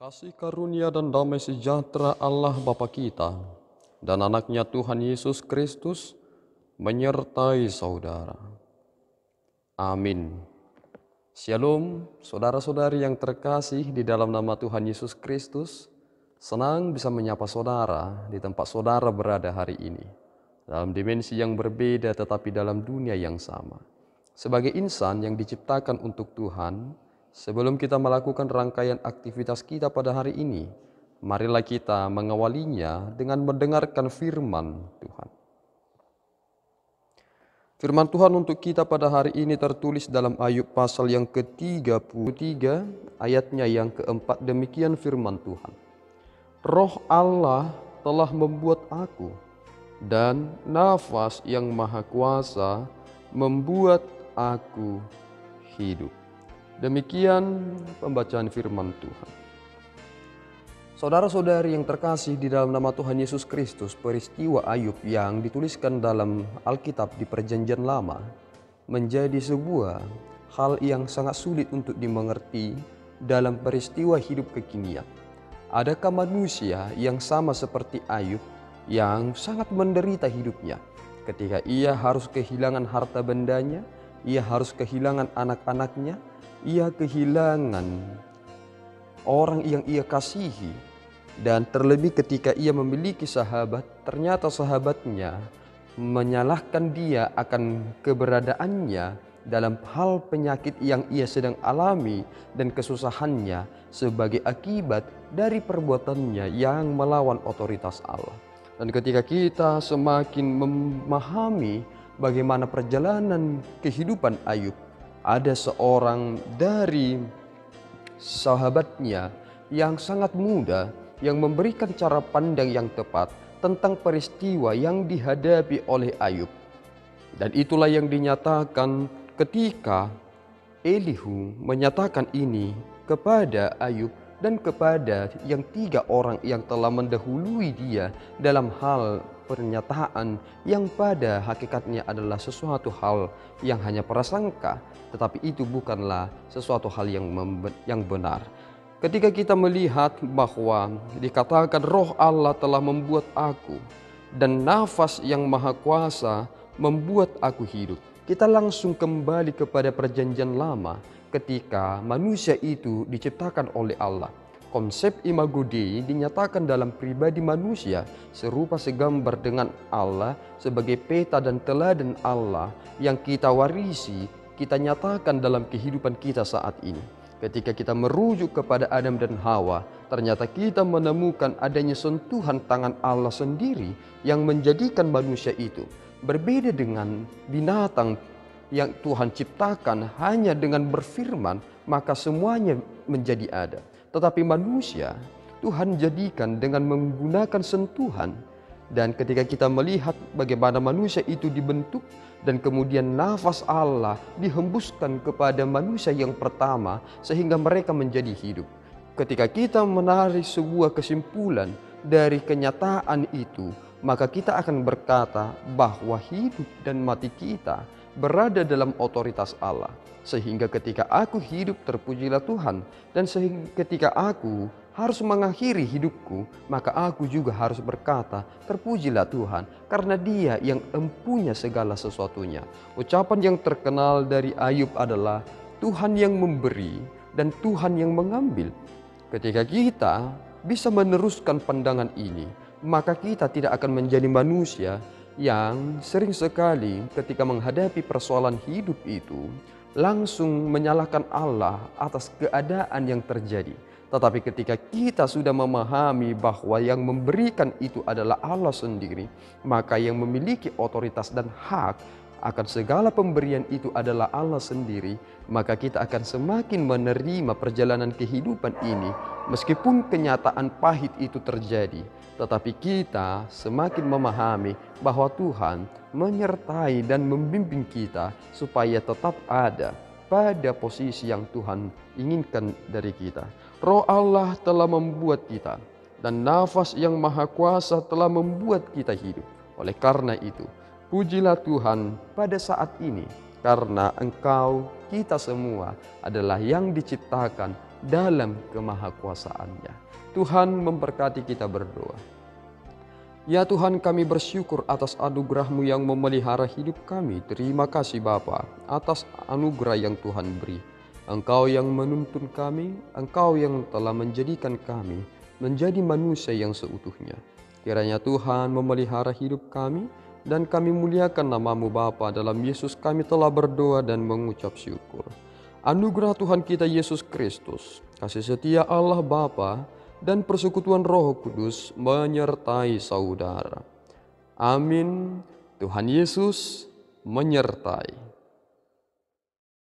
Kasih karunia dan damai sejahtera Allah Bapa kita dan anaknya Tuhan Yesus Kristus menyertai saudara. Amin. Shalom, saudara-saudari yang terkasih di dalam nama Tuhan Yesus Kristus. Senang bisa menyapa saudara di tempat saudara berada hari ini. Dalam dimensi yang berbeda tetapi dalam dunia yang sama. Sebagai insan yang diciptakan untuk Tuhan, sebelum kita melakukan rangkaian aktivitas kita pada hari ini, marilah kita mengawalinya dengan mendengarkan firman Tuhan. Firman Tuhan untuk kita pada hari ini tertulis dalam Ayub pasal yang ke-33, ayatnya yang keempat. Demikian firman Tuhan. Roh Allah telah membuat aku, dan nafas yang maha kuasa membuat aku hidup. Demikian pembacaan firman Tuhan. Saudara-saudari yang terkasih di dalam nama Tuhan Yesus Kristus, peristiwa Ayub yang dituliskan dalam Alkitab di Perjanjian Lama menjadi sebuah hal yang sangat sulit untuk dimengerti dalam peristiwa hidup kekinian. Adakah manusia yang sama seperti Ayub yang sangat menderita hidupnya ketika ia harus kehilangan harta bendanya, ia harus kehilangan anak-anaknya, ia kehilangan orang yang ia kasihi, dan terlebih ketika ia memiliki sahabat, ternyata sahabatnya menyalahkan dia akan keberadaannya dalam hal penyakit yang ia sedang alami dan kesusahannya sebagai akibat dari perbuatannya yang melawan otoritas Allah. Dan ketika kita semakin memahami bagaimana perjalanan kehidupan Ayub, ada seorang dari sahabatnya yang sangat muda yang memberikan cara pandang yang tepat tentang peristiwa yang dihadapi oleh Ayub. Dan itulah yang dinyatakan ketika Elihu menyatakan ini kepada Ayub dan kepada yang tiga orang yang telah mendahului dia dalam hal pernyataan yang pada hakikatnya adalah sesuatu hal yang hanya prasangka, tetapi itu bukanlah sesuatu hal yang benar. Ketika kita melihat bahwa dikatakan roh Allah telah membuat aku dan nafas yang maha kuasa membuat aku hidup, kita langsung kembali kepada Perjanjian Lama ketika manusia itu diciptakan oleh Allah. Konsep imago Dei dinyatakan dalam pribadi manusia serupa segambar dengan Allah sebagai peta dan teladan Allah yang kita warisi, kita nyatakan dalam kehidupan kita saat ini. Ketika kita merujuk kepada Adam dan Hawa, ternyata kita menemukan adanya sentuhan tangan Allah sendiri yang menjadikan manusia itu berbeda dengan binatang yang Tuhan ciptakan hanya dengan berfirman, maka semuanya menjadi ada. Tetapi manusia Tuhan jadikan dengan menggunakan sentuhan. Dan ketika kita melihat bagaimana manusia itu dibentuk dan kemudian nafas Allah dihembuskan kepada manusia yang pertama sehingga mereka menjadi hidup. Ketika kita menarik sebuah kesimpulan dari kenyataan itu, maka kita akan berkata bahwa hidup dan mati kita berada dalam otoritas Allah. Sehingga ketika aku hidup, terpujilah Tuhan. Dan sehingga ketika aku harus mengakhiri hidupku, maka aku juga harus berkata, terpujilah Tuhan, karena Dia yang empunya segala sesuatunya. Ucapan yang terkenal dari Ayub adalah Tuhan yang memberi dan Tuhan yang mengambil. Ketika kita bisa meneruskan pandangan ini, maka kita tidak akan menjadi manusia yang sering sekali ketika menghadapi persoalan hidup itu langsung menyalahkan Allah atas keadaan yang terjadi. Tetapi ketika kita sudah memahami bahwa yang memberikan itu adalah Allah sendiri, maka yang memiliki otoritas dan hak akan segala pemberian itu adalah Allah sendiri, maka kita akan semakin menerima perjalanan kehidupan ini. Meskipun kenyataan pahit itu terjadi, tetapi kita semakin memahami bahwa Tuhan menyertai dan membimbing kita supaya tetap ada pada posisi yang Tuhan inginkan dari kita. Roh Allah telah membuat kita dan nafas yang maha kuasa telah membuat kita hidup. Oleh karena itu, pujilah Tuhan pada saat ini, karena Engkau, kita semua adalah yang diciptakan dalam kemahakuasaannya. Tuhan memberkati kita berdoa. Ya Tuhan, kami bersyukur atas anugerah-Mu yang memelihara hidup kami. Terima kasih Bapa atas anugerah yang Tuhan beri. Engkau yang menuntun kami, Engkau yang telah menjadikan kami menjadi manusia yang seutuhnya. Kiranya Tuhan memelihara hidup kami, dan kami muliakan nama-Mu Bapa. Dalam Yesus kami telah berdoa dan mengucap syukur. Anugerah Tuhan kita Yesus Kristus, kasih setia Allah Bapa, dan persekutuan Roh Kudus menyertai saudara. Amin. Tuhan Yesus menyertai.